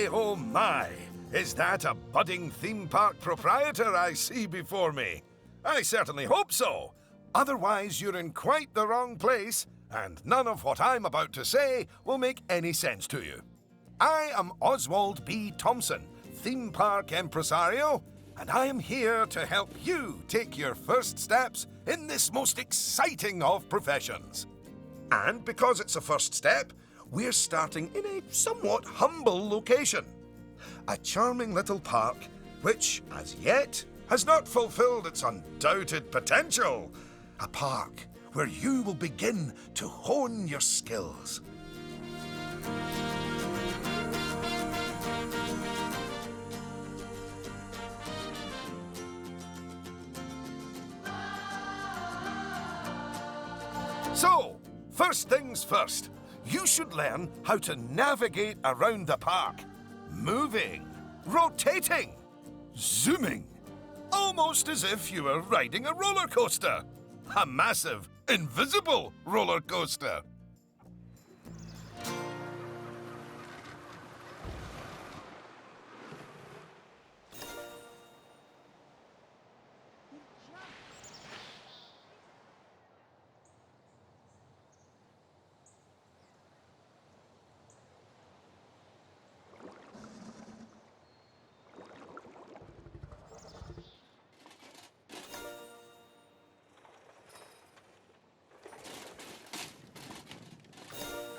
My, oh my! Is that a budding theme park proprietor I see before me? I certainly hope so. Otherwise, you're in quite the wrong place, and none of what I'm about to say will make any sense to you. I am Oswald B. Thompson, theme park impresario, and I am here to help you take your first steps in this most exciting of professions. And because it's a first step, we're starting in a somewhat humble location. A charming little park which, as yet, has not fulfilled its undoubted potential. A park where you will begin to hone your skills. So, first things first, you should learn how to navigate around the park. Moving, rotating, zooming. Almost as if you were riding a roller coaster. A massive, invisible roller coaster.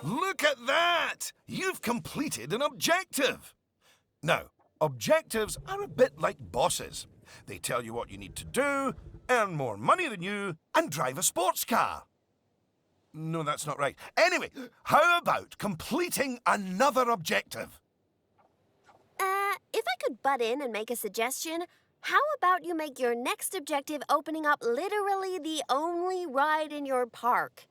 Look at that! You've completed an objective! Now, objectives are a bit like bosses. They tell you what you need to do, earn more money than you, and drive a sports car. No, that's not right. Anyway, how about completing another objective? If I could butt in and make a suggestion, how about you make your next objective opening up literally the only ride in your park?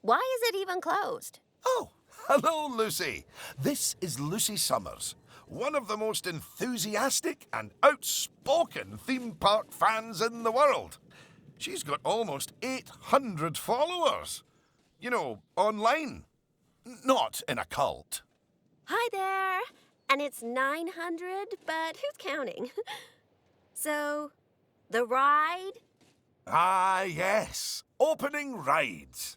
Why is it even closed? Oh, hello, Lucy. This is Lucy Summers, one of the most enthusiastic and outspoken theme park fans in the world. She's got almost 800 followers. You know, online. Not in a cult. Hi there. And it's 900, but who's counting? So, the ride? Ah, yes. Opening rides.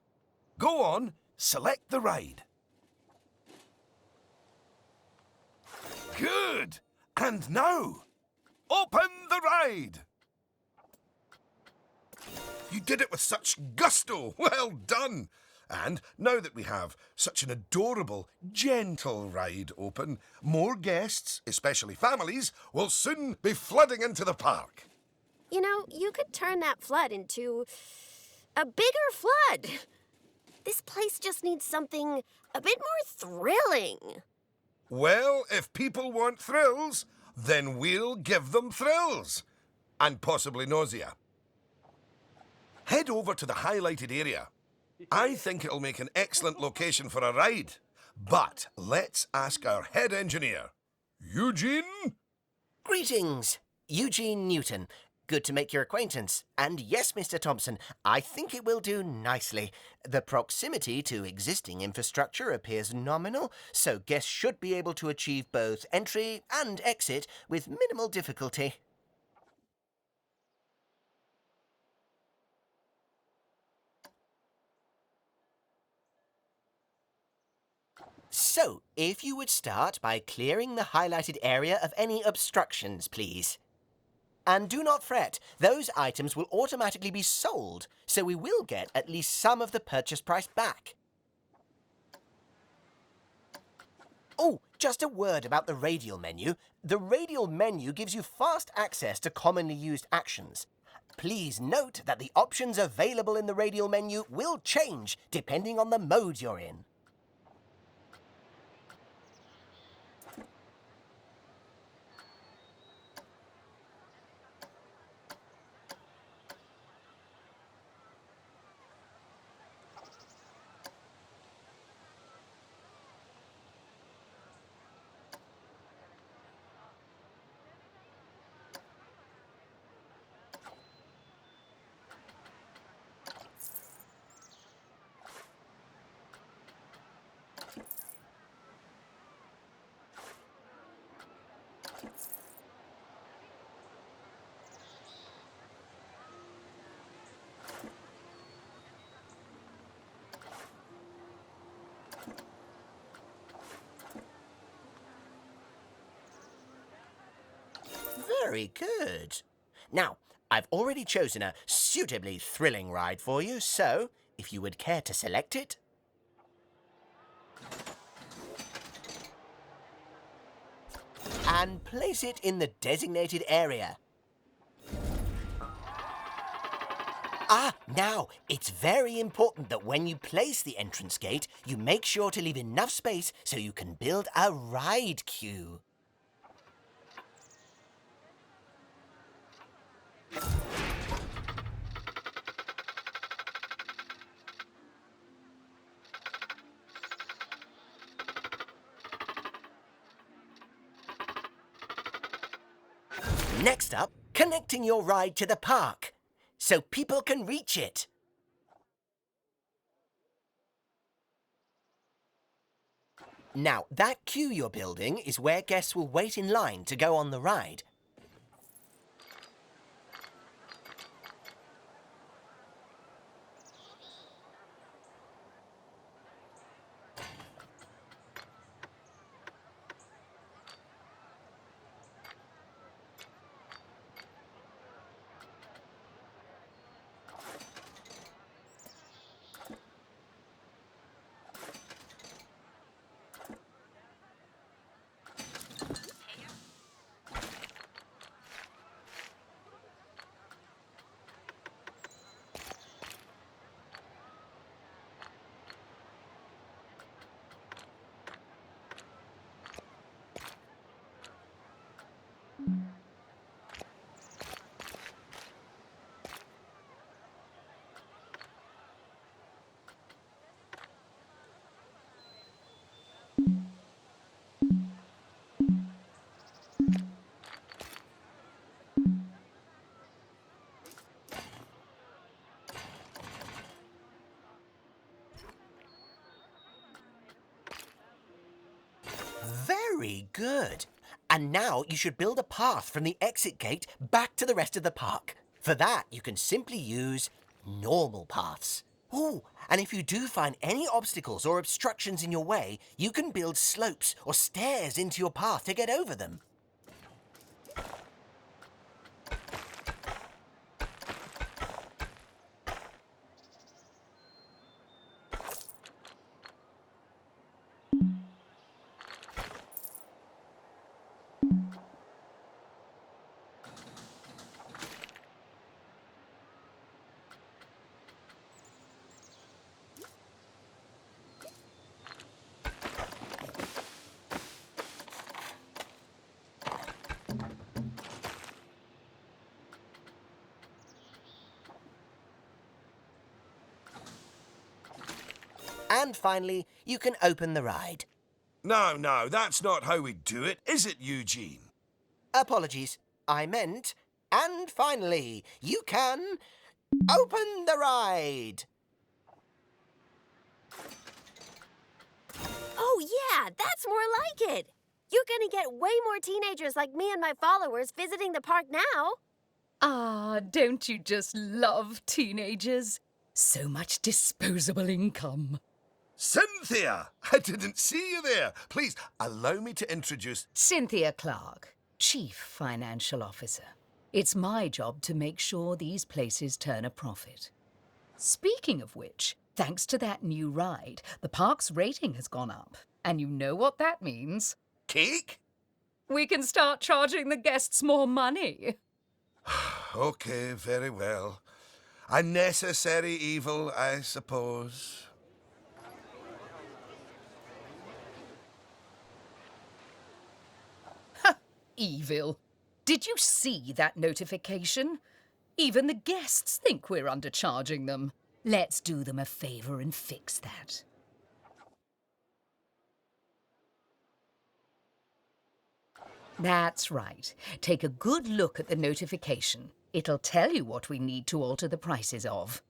Go on, select the ride. Good. And now, open the ride. You did it with such gusto. Well done. And now that we have such an adorable, gentle ride open, more guests, especially families, will soon be flooding into the park. You know, you could turn that flood into a bigger flood. This place just needs something a bit more thrilling. Well, if people want thrills, then we'll give them thrills. And possibly nausea. Head over to the highlighted area. I think it'll make an excellent location for a ride. But let's ask our head engineer. Eugene? Greetings, Eugene Newton. Good to make your acquaintance. And yes, Mr. Thompson, I think it will do nicely. The proximity to existing infrastructure appears nominal, so guests should be able to achieve both entry and exit with minimal difficulty. So, if you would start by clearing the highlighted area of any obstructions, please. And do not fret, those items will automatically be sold, so we will get at least some of the purchase price back. Oh, just a word about the radial menu. The radial menu gives you fast access to commonly used actions. Please note that the options available in the radial menu will change depending on the mode you're in. Very good. Now, I've already chosen a suitably thrilling ride for you, so if you would care to select it. And place it in the designated area. Now, it's very important that when you place the entrance gate, you make sure to leave enough space so you can build a ride queue. Next up, connecting your ride to the park, so people can reach it. Now, that queue you're building is where guests will wait in line to go on the ride. Very good. And now you should build a path from the exit gate back to the rest of the park. For that, you can simply use normal paths. Oh, and if you do find any obstacles or obstructions in your way, you can build slopes or stairs into your path to get over them. And finally, you can open the ride. No, that's not how we do it, is it, Eugene? Apologies, I meant, and finally, you can open the ride. Oh, yeah, that's more like it. You're gonna get way more teenagers like me and my followers visiting the park now. Ah, don't you just love teenagers? So much disposable income. Cynthia! I didn't see you there. Please, allow me to introduce... Cynthia Clark, Chief Financial Officer. It's my job to make sure these places turn a profit. Speaking of which, thanks to that new ride, the park's rating has gone up. And you know what that means? Cake? We can start charging the guests more money. Okay, very well. A necessary evil, I suppose. Evil. Did you see that notification? Even the guests think we're undercharging them. Let's do them a favour and fix that. That's right. Take a good look at the notification. It'll tell you what we need to alter the prices of.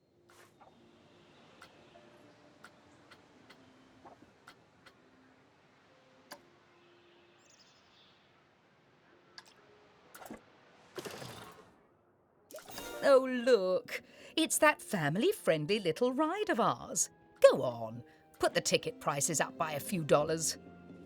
Oh, look. It's that family-friendly little ride of ours. Go on. Put the ticket prices up by a few dollars.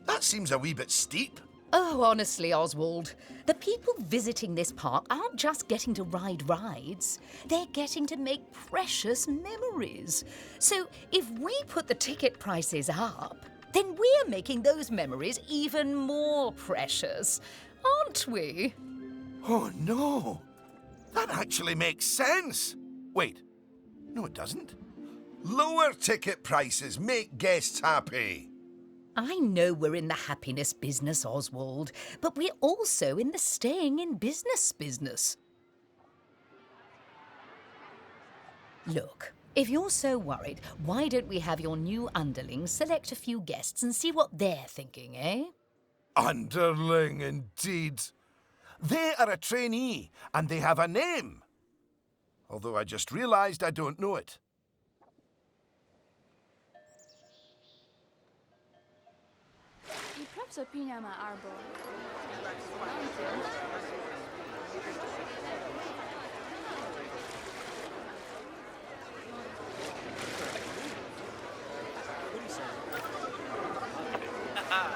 That seems a wee bit steep. Oh, honestly, Oswald, the people visiting this park aren't just getting to ride rides. They're getting to make precious memories. So if we put the ticket prices up, then we're making those memories even more precious, aren't we? Oh, no. That actually makes sense. Wait. No, it doesn't. Lower ticket prices make guests happy. I know we're in the happiness business, Oswald, but we're also in the staying in business. Look, if you're so worried, why don't we have your new underlings select a few guests and see what they're thinking, eh? Underling, indeed. They are a trainee, and they have a name. Although I just realised I don't know it. I props opinia ma arbor.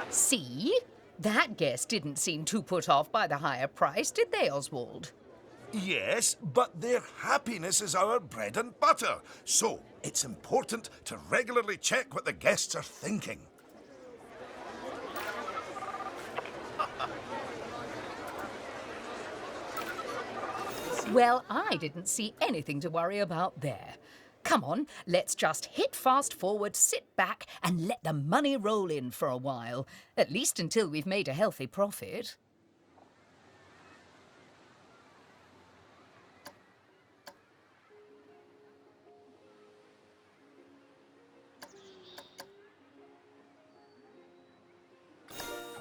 See? That guest didn't seem too put off by the higher price, did they, Oswald? Yes, but their happiness is our bread and butter. So it's important to regularly check what the guests are thinking. Well, I didn't see anything to worry about there. Come on, let's just hit fast forward, sit back, and let the money roll in for a while. At least until we've made a healthy profit.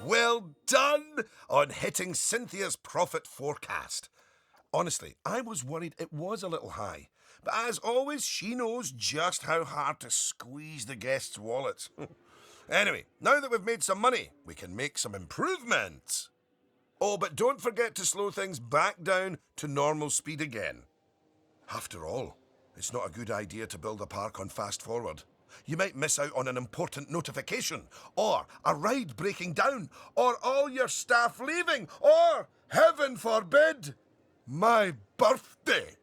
Well done on hitting Cynthia's profit forecast. Honestly, I was worried it was a little high. But as always, she knows just how hard to squeeze the guests' wallets. Anyway, now that we've made some money, we can make some improvements. Oh, but don't forget to slow things back down to normal speed again. After all, it's not a good idea to build a park on fast forward. You might miss out on an important notification, or a ride breaking down, or all your staff leaving, or, heaven forbid, my birthday.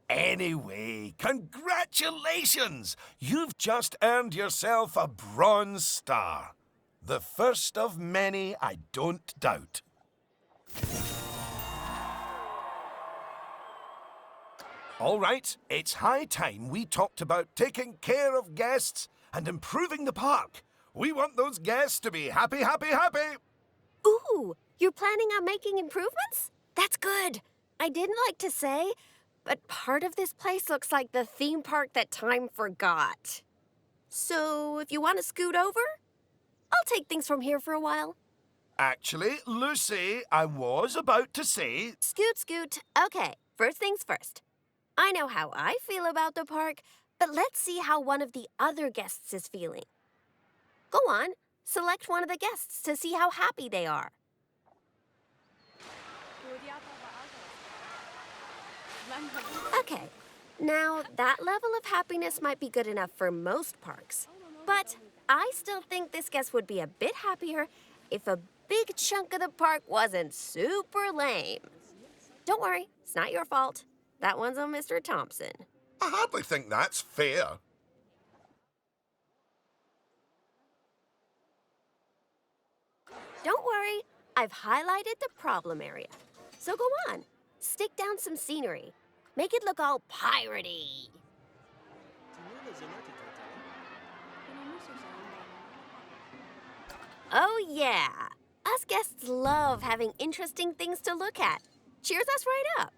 Anyway, congratulations! You've just earned yourself a bronze star. The first of many, I don't doubt. All right, it's high time we talked about taking care of guests and improving the park. We want those guests to be happy, happy, happy. Ooh, you're planning on making improvements? That's good. I didn't like to say, but part of this place looks like the theme park that time forgot. So if you want to scoot over, I'll take things from here for a while. Actually, Lucy, I was about to say... Scoot, scoot. Okay, first things first. I know how I feel about the park, but let's see how one of the other guests is feeling. Go on, select one of the guests to see how happy they are. Okay, now that level of happiness might be good enough for most parks, but I still think this guest would be a bit happier if a big chunk of the park wasn't super lame. Don't worry, it's not your fault. That one's on Mr. Thompson. I hardly think that's fair. Don't worry, I've highlighted the problem area. So go on, stick down some scenery. Make it look all piratey. Oh yeah, us guests love having interesting things to look at. Cheers us right up.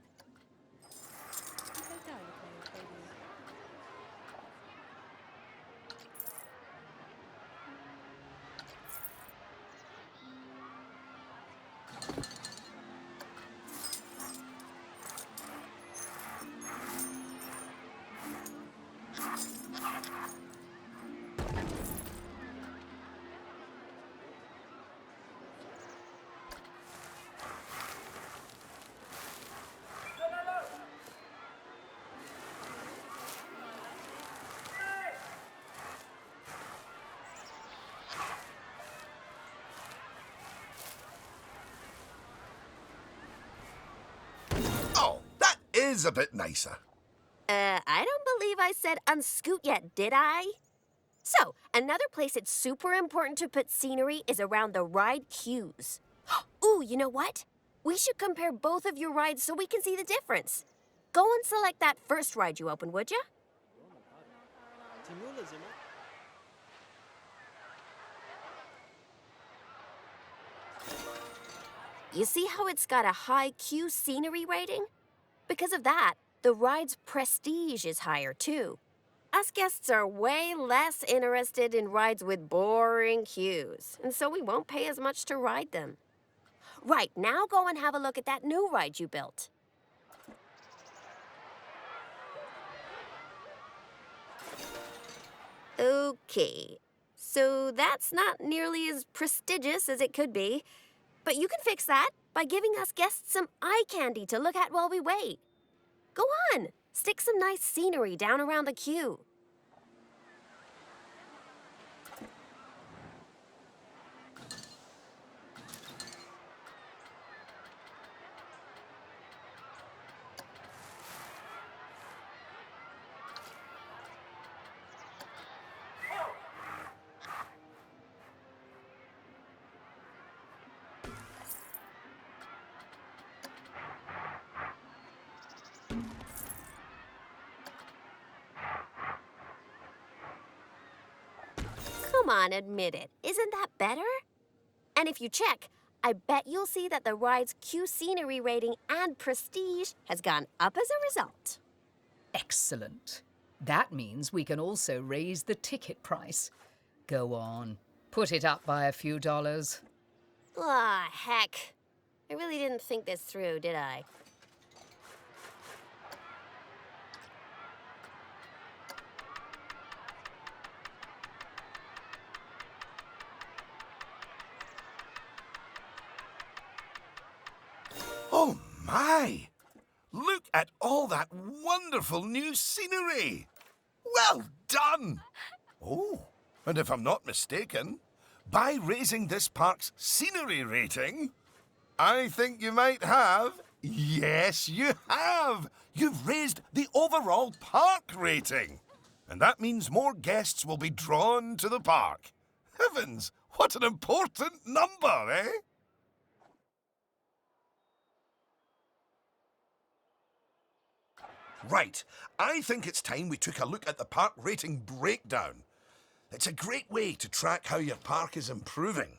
is a bit nicer. I don't believe I said unscoot yet, did I? So, another place it's super important to put scenery is around the ride queues. Ooh, you know what? We should compare both of your rides so we can see the difference. Go and select that first ride you opened, would ya? You see how it's got a high queue scenery rating? Because of that, the ride's prestige is higher too. Us guests are way less interested in rides with boring queues, and so we won't pay as much to ride them. Right, now go and have a look at that new ride you built. Okay, so that's not nearly as prestigious as it could be, but you can fix that by giving us guests some eye candy to look at while we wait. Go on, stick some nice scenery down around the queue. Come on, admit it. Isn't that better? And if you check, I bet you'll see that the ride's queue scenery rating and prestige has gone up as a result. Excellent. That means we can also raise the ticket price. Go on, put it up by a few dollars. Ah, heck. I really didn't think this through, did I? Oh my! Look at all that wonderful new scenery! Well done! Oh, and if I'm not mistaken, by raising this park's scenery rating, I think you might have. Yes, you have! You've raised the overall park rating. And that means more guests will be drawn to the park. Heavens, what an important number, eh? Right, I think it's time we took a look at the park rating breakdown. It's a great way to track how your park is improving.